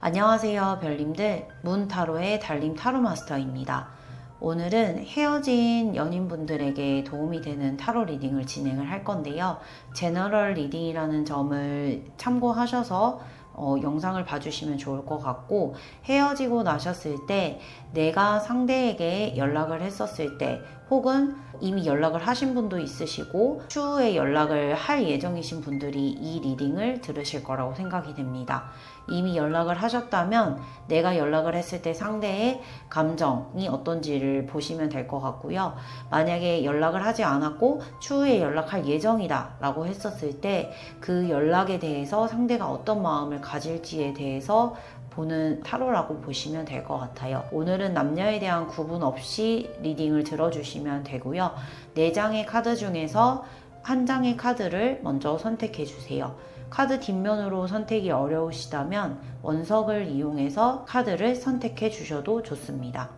안녕하세요, 별님들. 문타로의 달님 타로 마스터입니다. 오늘은 헤어진 연인분들에게 도움이 되는 타로 리딩을 진행을 할 건데요. 제너럴 리딩이라는 점을 참고하셔서 영상을 봐주시면 좋을 것 같고, 헤어지고 나셨을 때 내가 상대에게 연락을 했었을 때, 혹은 이미 연락을 하신 분도 있으시고 추후에 연락을 할 예정이신 분들이 이 리딩을 들으실 거라고 생각이 됩니다. 이미 연락을 하셨다면 내가 연락을 했을 때 상대의 감정이 어떤지를 보시면 될 것 같고요. 만약에 연락을 하지 않았고 추후에 연락할 예정이다 라고 했었을 때 그 연락에 대해서 상대가 어떤 마음을 가질지에 대해서 보는 타로라고 보시면 될 것 같아요. 오늘은 남녀에 대한 구분 없이 리딩을 들어주시면 되고요. 4장의 카드 중에서 한 장의 카드를 먼저 선택해 주세요. 카드 뒷면으로 선택이 어려우시다면 원석을 이용해서 카드를 선택해 주셔도 좋습니다.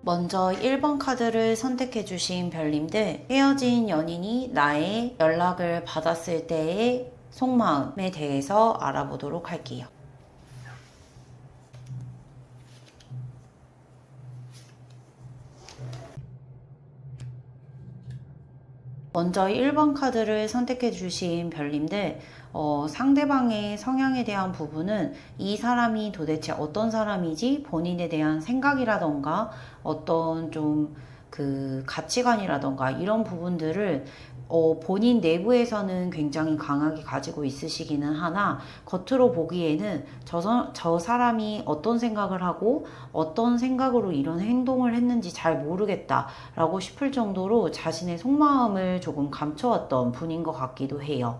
먼저 1번 카드를 선택해 주신 별님들, 헤어진 연인이 나의 연락을 받았을 때의 속마음에 대해서 알아보도록 할게요. 먼저 1번 카드를 선택해 주신 별님들, 상대방의 성향에 대한 부분은 이 사람이 도대체 어떤 사람이지 본인에 대한 생각이라던가 어떤 좀 그 가치관이라던가 이런 부분들을 본인 내부에서는 굉장히 강하게 가지고 있으시기는 하나 겉으로 보기에는 저 사람이 어떤 생각을 하고 어떤 생각으로 이런 행동을 했는지 잘 모르겠다 라고 싶을 정도로 자신의 속마음을 조금 감춰왔던 분인 것 같기도 해요.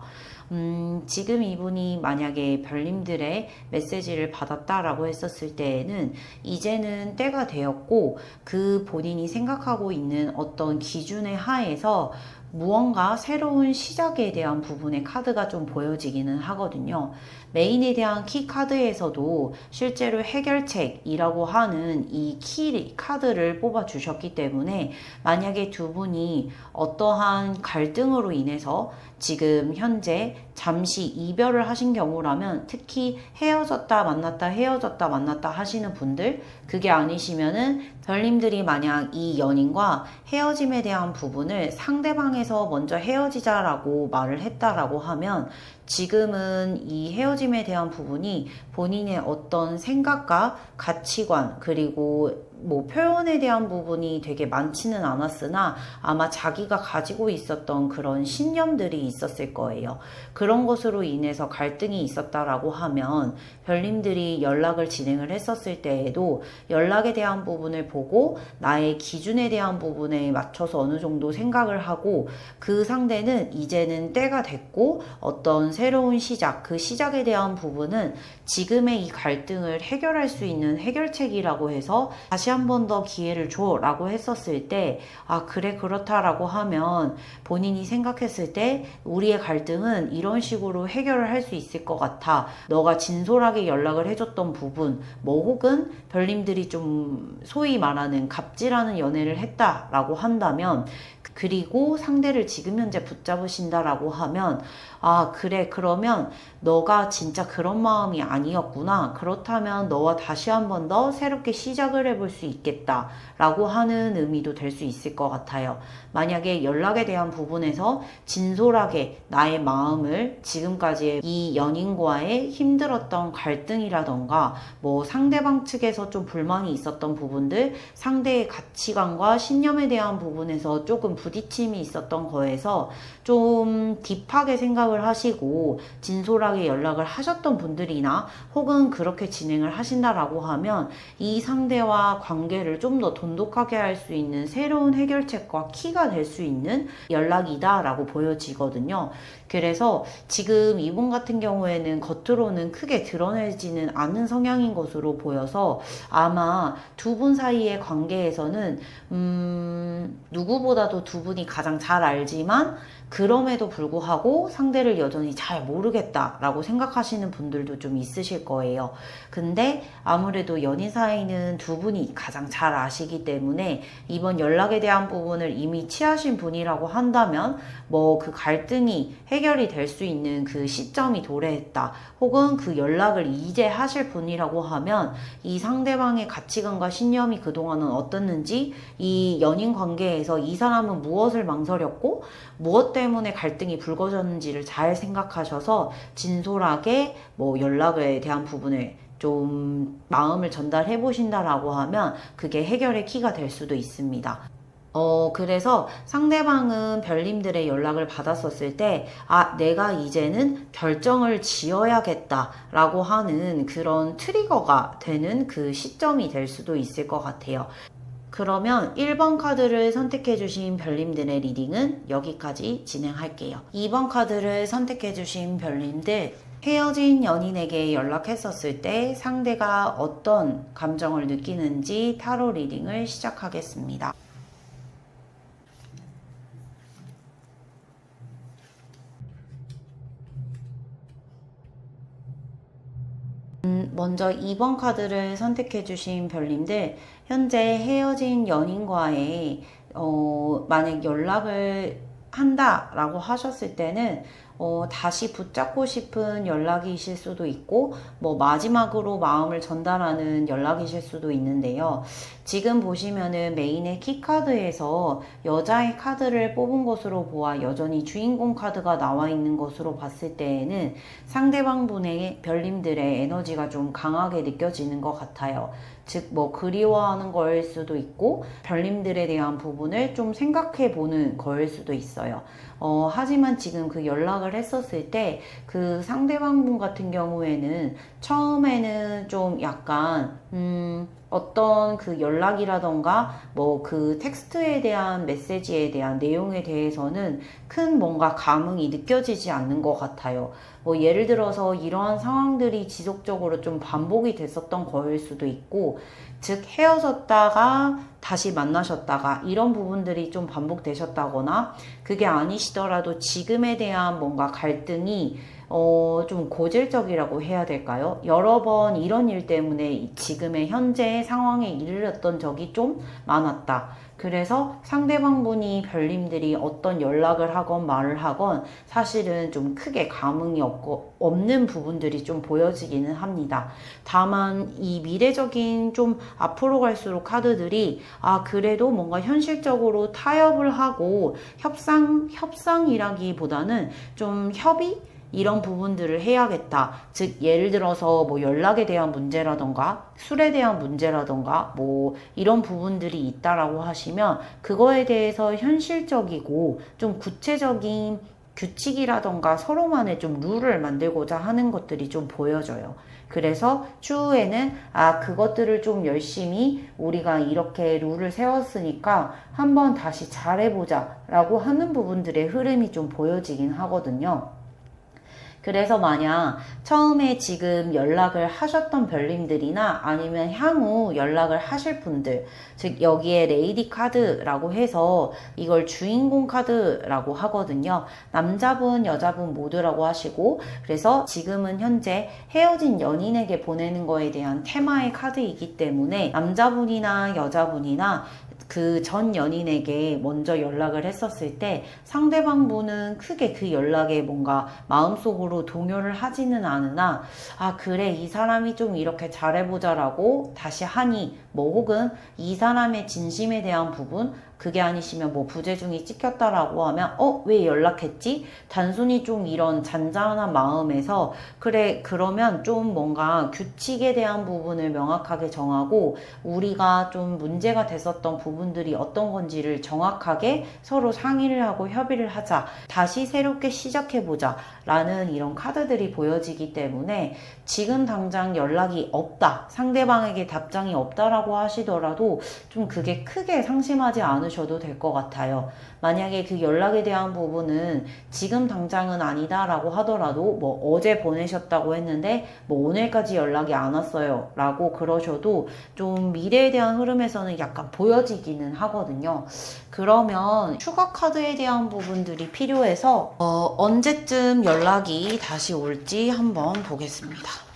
지금 이분이 만약에 별님들의 메시지를 받았다라고 했었을 때에는 이제는 때가 되었고 그 본인이 생각하고 있는 어떤 기준의 하에서 무언가 새로운 시작에 대한 부분의 카드가 좀 보여지기는 하거든요. 메인에 대한 키 카드에서도 실제로 해결책이라고 하는 이 키 카드를 뽑아 주셨기 때문에 만약에 두 분이 어떠한 갈등으로 인해서 지금 현재 잠시 이별을 하신 경우라면 특히 헤어졌다 만났다 하시는 분들, 그게 아니시면은 별님들이 만약 이 연인과 헤어짐에 대한 부분을 상대방에서 먼저 헤어지자라고 말을 했다라고 하면 지금은 이 헤어짐에 대한 부분이 본인의 어떤 생각과 가치관 그리고 뭐 표현에 대한 부분이 되게 많지는 않았으나 아마 자기가 가지고 있었던 그런 신념들이 있었을 거예요. 그런 것으로 인해서 갈등이 있었다라고 하면 별님들이 연락을 진행을 했었을 때에도 연락에 대한 부분을 보고 나의 기준에 대한 부분에 맞춰서 어느 정도 생각을 하고 그 상대는 이제는 때가 됐고 어떤 새로운 시작, 그 시작에 대한 부분은 지금의 이 갈등을 해결할 수 있는 해결책이라고 해서 다시 한 번 더 기회를 줘 라고 했었을 때 그래 그렇다라고 하면 본인이 생각했을 때 우리의 갈등은 이런 식으로 해결을 할 수 있을 것 같아. 너가 진솔하게 연락을 해줬던 부분 뭐 혹은 별님들이 좀 소위 말하는 갑질하는 연애를 했다라고 한다면 그리고 상대를 지금 현재 붙잡으신다라고 하면 그래 그러면 너가 진짜 그런 마음이 아니었구나. 그렇다면 너와 다시 한 번 더 새롭게 시작을 해볼 수 있겠다 라고 하는 의미도 될 수 있을 것 같아요. 만약에 연락에 대한 부분에서 진솔하게 나의 마음을 지금까지의 이 연인과의 힘들었던 갈등이라던가 뭐 상대방 측에서 좀 불만이 있었던 부분들, 상대의 가치관과 신념에 대한 부분에서 조금 부딪힘이 있었던 거에서 좀 딥하게 생각을 하시고 진솔하게 연락을 하셨던 분들이나 혹은 그렇게 진행을 하신다라고 하면 이 상대와 관계를 좀 더 돈독하게 할 수 있는 새로운 해결책과 키가 될 수 있는 연락이다 라고 보여지거든요. 그래서 지금 이분 같은 경우에는 겉으로는 크게 드러내지는 않는 성향인 것으로 보여서 아마 두 분 사이의 관계에서는 누구보다도 두 두 분이 가장 잘 알지만 그럼에도 불구하고 상대를 여전히 잘 모르겠다라고 생각하시는 분들도 좀 있으실 거예요. 근데 아무래도 연인 사이는 두 분이 가장 잘 아시기 때문에 이번 연락에 대한 부분을 이미 취하신 분이라고 한다면 뭐 그 갈등이 해결이 될 수 있는 그 시점이 도래했다. 혹은 그 연락을 이제 하실 분이라고 하면 이 상대방의 가치관과 신념이 그동안은 어떻는지, 이 연인 관계에서 이 사람은 무엇을 망설였고 무엇 때문에 갈등이 불거졌는지를 잘 생각하셔서 진솔하게 뭐 연락에 대한 부분을 좀 마음을 전달해 보신다라고 하면 그게 해결의 키가 될 수도 있습니다. 그래서 상대방은 별님들의 연락을 받았었을 때, 아, 내가 이제는 결정을 지어야겠다라고 하는 그런 트리거가 되는 그 시점이 될 수도 있을 것 같아요. 그러면 1번 카드를 선택해주신 별님들의 리딩은 여기까지 진행할게요. 2번 카드를 선택해주신 별님들, 헤어진 연인에게 연락했었을 때 상대가 어떤 감정을 느끼는지 타로 리딩을 시작하겠습니다. 먼저 2번 카드를 선택해주신 별님들, 현재 헤어진 연인과의 만약 연락을 한다라고 하셨을 때는 다시 붙잡고 싶은 연락이실 수도 있고, 뭐 마지막으로 마음을 전달하는 연락이실 수도 있는데요. 지금 보시면은 메인의 키카드에서 여자의 카드를 뽑은 것으로 보아 여전히 주인공 카드가 나와 있는 것으로 봤을 때에는 상대방 분의 별님들의 에너지가 좀 강하게 느껴지는 것 같아요. 즉 뭐 그리워하는 거일 수도 있고 별님들에 대한 부분을 좀 생각해 보는 거일 수도 있어요. 하지만 지금 그 연락을 했었을 때 그 상대방 분 같은 경우에는 처음에는 좀 약간 어떤 그 연락이라던가 뭐 그 텍스트에 대한 메시지에 대한 내용에 대해서는 큰 뭔가 감흥이 느껴지지 않는 것 같아요. 뭐 예를 들어서 이러한 상황들이 지속적으로 좀 반복이 됐었던 거일 수도 있고, 즉 헤어졌다가 다시 만나셨다가 이런 부분들이 좀 반복되셨다거나, 그게 아니시더라도 지금에 대한 뭔가 갈등이 좀 고질적이라고 해야 될까요? 여러 번 이런 일 때문에 지금의 현재의 상황에 이르렀던 적이 좀 많았다. 그래서 상대방 분이 별님들이 어떤 연락을 하건 말을 하건 사실은 좀 크게 감흥이 없는 부분들이 좀 보여지기는 합니다. 다만 이 미래적인 좀 앞으로 갈수록 카드들이 그래도 뭔가 현실적으로 타협을 하고 협상이라기보다는 좀 협의? 이런 부분들을 해야겠다. 즉 예를 들어서 뭐 연락에 대한 문제라던가 술에 대한 문제라던가 뭐 이런 부분들이 있다라고 하시면 그거에 대해서 현실적이고 좀 구체적인 규칙이라던가 서로만의 좀 룰을 만들고자 하는 것들이 좀 보여져요. 그래서 추후에는 그것들을 좀 열심히 우리가 이렇게 룰을 세웠으니까 한번 다시 잘해보자 라고 하는 부분들의 흐름이 좀 보여지긴 하거든요. 그래서 만약 처음에 지금 연락을 하셨던 별님들이나 아니면 향후 연락을 하실 분들, 즉 여기에 레이디 카드라고 해서 이걸 주인공 카드라고 하거든요. 남자분, 여자분 모두라고 하시고, 그래서 지금은 현재 헤어진 연인에게 보내는 거에 대한 테마의 카드이기 때문에 남자분이나 여자분이나 그 전 연인에게 먼저 연락을 했었을 때 상대방 분은 크게 그 연락에 뭔가 마음속으로 동요를 하지는 않으나 그래 이 사람이 좀 이렇게 잘해보자라고 다시 하니, 뭐 혹은 이 사람의 진심에 대한 부분, 그게 아니시면 뭐 부재중이 찍혔다라고 하면 왜 연락했지? 단순히 좀 이런 잔잔한 마음에서 그래 그러면 좀 뭔가 규칙에 대한 부분을 명확하게 정하고 우리가 좀 문제가 됐었던 부분들이 어떤 건지를 정확하게 서로 상의를 하고 협의를 하자, 다시 새롭게 시작해보자 라는 이런 카드들이 보여지기 때문에 지금 당장 연락이 없다, 상대방에게 답장이 없다라고 하시더라도 좀 그게 크게 상심하지 않으셔도 않으셔도 될 것 같아요. 만약에 그 연락에 대한 부분은 지금 당장은 아니다 라고 하더라도 뭐 어제 보내셨다고 했는데 뭐 오늘까지 연락이 안 왔어요 라고 그러셔도 좀 미래에 대한 흐름에서는 약간 보여지기는 하거든요. 그러면 추가 카드에 대한 부분들이 필요해서 언제쯤 연락이 다시 올지 한번 보겠습니다.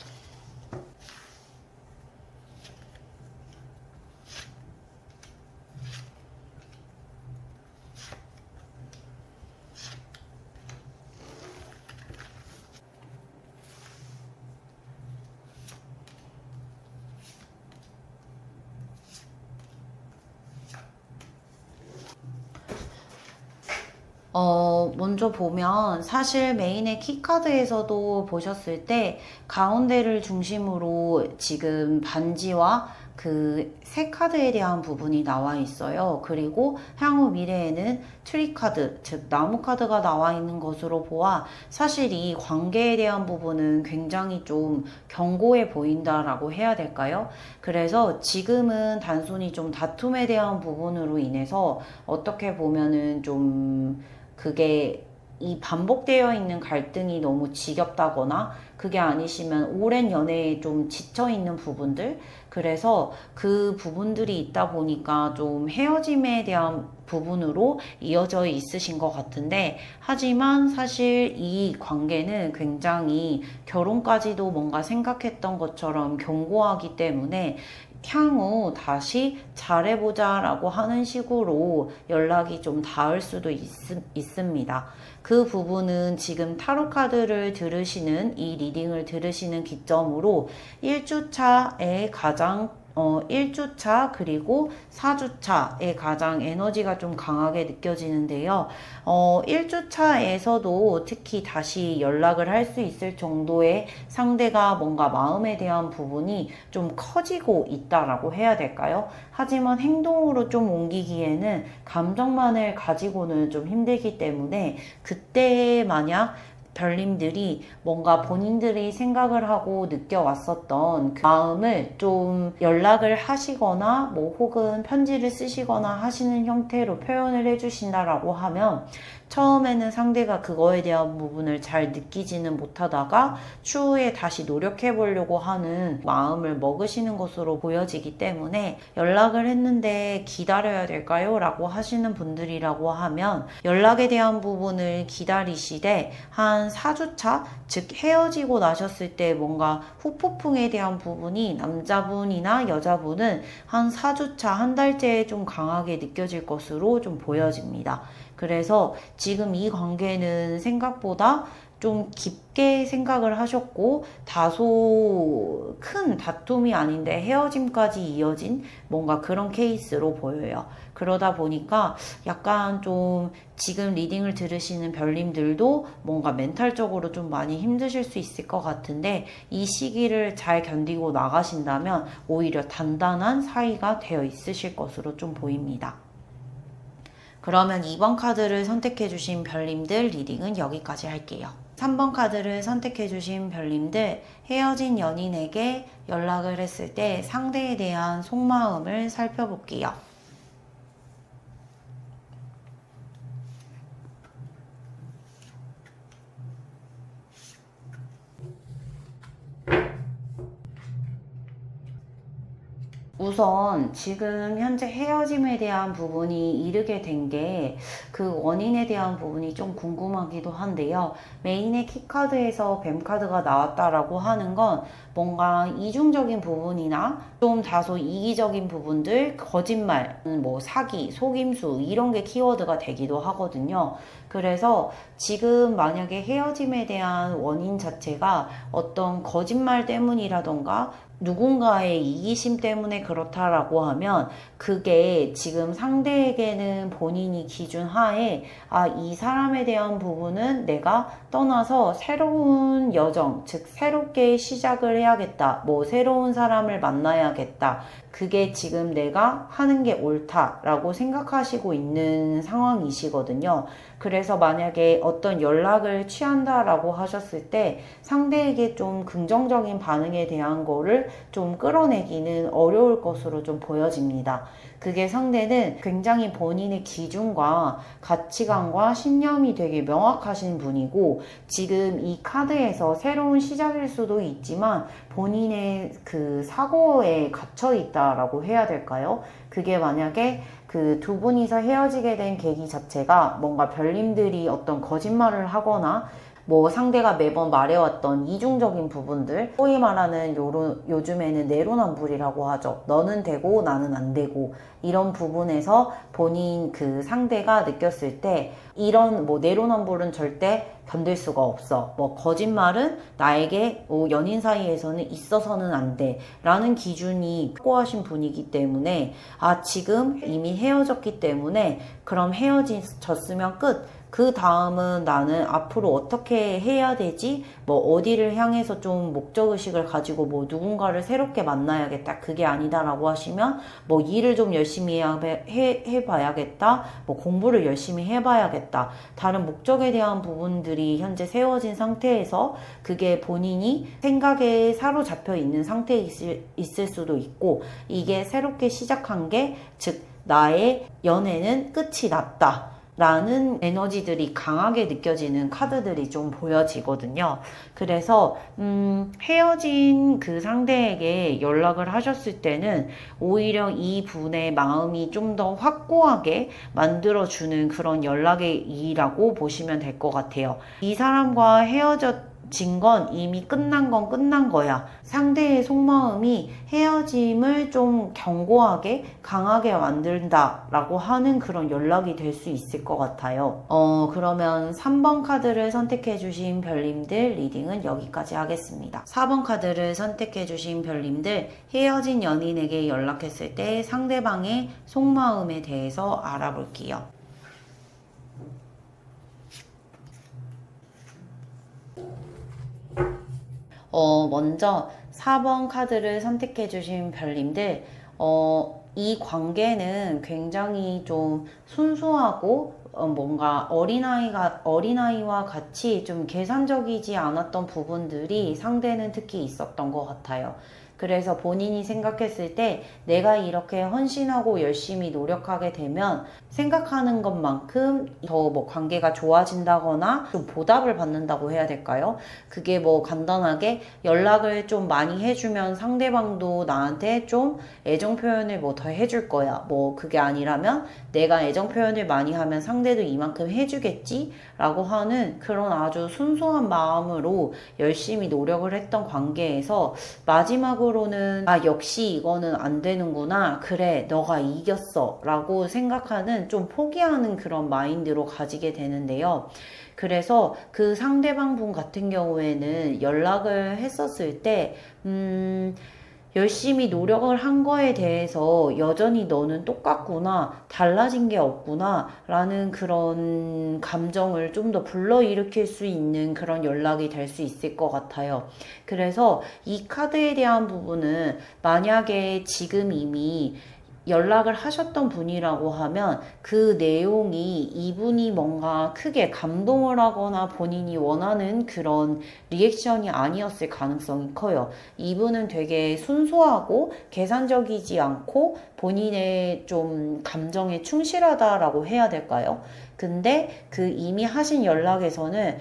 먼저 보면 사실 메인의 키카드에서도 보셨을 때 가운데를 중심으로 지금 반지와 그 새 카드에 대한 부분이 나와 있어요. 그리고 향후 미래에는 트리 카드, 즉 나무 카드가 나와 있는 것으로 보아 사실 이 관계에 대한 부분은 굉장히 좀 견고해 보인다라고 해야 될까요? 그래서 지금은 단순히 좀 다툼에 대한 부분으로 인해서 어떻게 보면은 좀 그게 이 반복되어 있는 갈등이 너무 지겹다거나 그게 아니시면 오랜 연애에 좀 지쳐 있는 부분들, 그래서 그 부분들이 있다 보니까 좀 헤어짐에 대한 부분으로 이어져 있으신 것 같은데, 하지만 사실 이 관계는 굉장히 결혼까지도 뭔가 생각했던 것처럼 견고하기 때문에 향후 다시 잘해보자 라고 하는 식으로 연락이 좀 닿을 수도 있습니다. 그 부분은 지금 타로 카드를 들으시는 이 리딩을 들으시는 기점으로 1주차에 가장 1주차 그리고 4주차에 가장 에너지가 좀 강하게 느껴지는데요. 1주차에서도 특히 다시 연락을 할 수 있을 정도의 상대가 뭔가 마음에 대한 부분이 좀 커지고 있다라고 해야 될까요? 하지만 행동으로 좀 옮기기에는 감정만을 가지고는 좀 힘들기 때문에 그때 만약 별님들이 뭔가 본인들이 생각을 하고 느껴왔었던 그 마음을 좀 연락을 하시거나 뭐 혹은 편지를 쓰시거나 하시는 형태로 표현을 해주신다라고 하면 처음에는 상대가 그거에 대한 부분을 잘 느끼지는 못하다가 추후에 다시 노력해 보려고 하는 마음을 먹으시는 것으로 보여지기 때문에 연락을 했는데 기다려야 될까요? 라고 하시는 분들이라고 하면 연락에 대한 부분을 기다리시되 한 4주차, 즉 헤어지고 나셨을 때 뭔가 후폭풍에 대한 부분이 남자분이나 여자분은 한 4주차, 한 달째에 좀 강하게 느껴질 것으로 좀 보여집니다. 그래서 지금 이 관계는 생각보다 좀 깊게 생각을 하셨고 다소 큰 다툼이 아닌데 헤어짐까지 이어진 뭔가 그런 케이스로 보여요. 그러다 보니까 약간 좀 지금 리딩을 들으시는 별님들도 뭔가 멘탈적으로 좀 많이 힘드실 수 있을 것 같은데 이 시기를 잘 견디고 나가신다면 오히려 단단한 사이가 되어 있으실 것으로 좀 보입니다. 그러면 2번 카드를 선택해주신 별님들 리딩은 여기까지 할게요. 3번 카드를 선택해주신 별님들, 헤어진 연인에게 연락을 했을 때 상대에 대한 속마음을 살펴볼게요. 우선 지금 현재 헤어짐에 대한 부분이 이르게 된 게 그 원인에 대한 부분이 좀 궁금하기도 한데요. 메인의 키카드에서 뱀카드가 나왔다라고 하는 건 뭔가 이중적인 부분이나 좀 다소 이기적인 부분들, 거짓말, 뭐 사기, 속임수 이런 게 키워드가 되기도 하거든요. 그래서 지금 만약에 헤어짐에 대한 원인 자체가 어떤 거짓말 때문이라던가 누군가의 이기심 때문에 그렇다라고 하면 그게 지금 상대에게는 본인이 기준 하에 이 사람에 대한 부분은 내가 떠나서 새로운 여정, 즉 새롭게 시작을 해야겠다. 뭐 새로운 사람을 만나야겠다. 그게 지금 내가 하는 게 옳다라고 생각하시고 있는 상황이시거든요. 그래서 만약에 어떤 연락을 취한다라고 하셨을 때 상대에게 좀 긍정적인 반응에 대한 거를 좀 끌어내기는 어려울 것으로 좀 보여집니다. 그게 상대는 굉장히 본인의 기준과 가치관과 신념이 되게 명확하신 분이고, 지금 이 카드에서 새로운 시작일 수도 있지만 본인의 그 사고에 갇혀 있다라고 해야 될까요? 그게 만약에 그 두 분이서 헤어지게 된 계기 자체가 뭔가 별님들이 어떤 거짓말을 하거나 뭐 상대가 매번 말해왔던 이중적인 부분들, 소위 말하는 요즘에는 내로남불이라고 하죠. 너는 되고 나는 안 되고, 이런 부분에서 본인 그 상대가 느꼈을 때 이런 뭐 내로남불은 절대 견딜 수가 없어, 뭐 거짓말은 나에게 연인 사이에서는 있어서는 안 돼 라는 기준이 확고하신 분이기 때문에, 지금 이미 헤어졌기 때문에 그럼 헤어졌으면 끝, 그 다음은 나는 앞으로 어떻게 해야 되지? 뭐 어디를 향해서 좀 목적의식을 가지고 뭐 누군가를 새롭게 만나야겠다, 그게 아니다라고 하시면 뭐 일을 좀 열심히 해봐야겠다, 뭐 공부를 열심히 해봐야겠다, 다른 목적에 대한 부분들이 현재 세워진 상태에서 그게 본인이 생각에 사로잡혀 있는 상태에 있을 수도 있고, 이게 새롭게 시작한 게, 즉 나의 연애는 끝이 났다 라는 에너지들이 강하게 느껴지는 카드들이 좀 보여지거든요. 그래서 헤어진 그 상대에게 연락을 하셨을 때는 오히려 이 분의 마음이 좀 더 확고하게 만들어주는 그런 연락이라고 보시면 될 것 같아요. 이 사람과 헤어진 건 이미 끝난 건 끝난 거야. 상대의 속마음이 헤어짐을 좀 견고하게 강하게 만든다 라고 하는 그런 연락이 될 수 있을 것 같아요. 그러면 3번 카드를 선택해 주신 별님들 리딩은 여기까지 하겠습니다. 4번 카드를 선택해 주신 별님들, 헤어진 연인에게 연락했을 때 상대방의 속마음에 대해서 알아볼게요. 먼저 4번 카드를 선택해 주신 별님들, 이 관계는 굉장히 좀 순수하고 뭔가 어린아이와 같이 좀 계산적이지 않았던 부분들이 상대는 특히 있었던 것 같아요. 그래서 본인이 생각했을 때 내가 이렇게 헌신하고 열심히 노력하게 되면 생각하는 것만큼 더 뭐 관계가 좋아진다거나 좀 보답을 받는다고 해야 될까요? 그게 뭐 간단하게 연락을 좀 많이 해주면 상대방도 나한테 좀 애정 표현을 뭐 더 해줄 거야, 뭐 그게 아니라면 내가 애정 표현을 많이 하면 상대도 이만큼 해주겠지? 라고 하는 그런 아주 순수한 마음으로 열심히 노력을 했던 관계에서 마지막으로는 역시 이거는 안 되는구나, 그래 너가 이겼어 라고 생각하는, 좀 포기하는 그런 마인드로 가지게 되는데요. 그래서 그 상대방 분 같은 경우에는 연락을 했었을 때 열심히 노력을 한 거에 대해서 여전히 너는 똑같구나, 달라진 게 없구나 라는 그런 감정을 좀 더 불러일으킬 수 있는 그런 연락이 될 수 있을 것 같아요. 그래서 이 카드에 대한 부분은 만약에 지금 이미 연락을 하셨던 분이라고 하면 그 내용이 이분이 뭔가 크게 감동을 하거나 본인이 원하는 그런 리액션이 아니었을 가능성이 커요. 이분은 되게 순수하고 계산적이지 않고 본인의 좀 감정에 충실하다라고 해야 될까요? 근데 그 이미 하신 연락에서는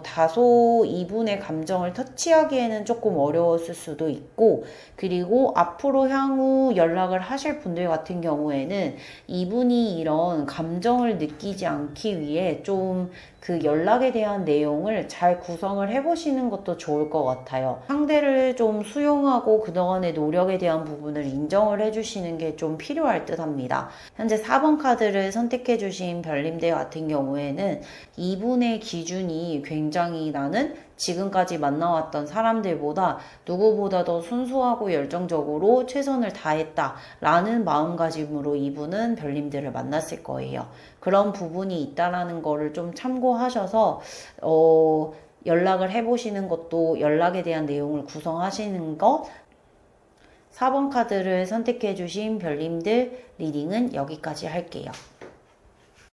다소 이분의 감정을 터치하기에는 조금 어려웠을 수도 있고, 그리고 앞으로 향후 연락을 하실 분들 같은 경우에는 이분이 이런 감정을 느끼지 않기 위해 좀 그 연락에 대한 내용을 잘 구성을 해보시는 것도 좋을 것 같아요. 상대를 좀 수용하고 그동안의 노력에 대한 부분을 인정을 해주시는 게 좀 필요할 듯 합니다. 현재 4번 카드를 선택해 주신 별님들 같은 경우에는 이분의 기준이 굉장히 나는 지금까지 만나왔던 사람들보다 누구보다 더 순수하고 열정적으로 최선을 다했다 라는 마음가짐으로 이분은 별님들을 만났을 거예요. 그런 부분이 있다라는 거를 좀 참고하셔서 연락을 해보시는 것도, 연락에 대한 내용을 구성하시는 것. 4번 카드를 선택해 주신 별님들 리딩은 여기까지 할게요.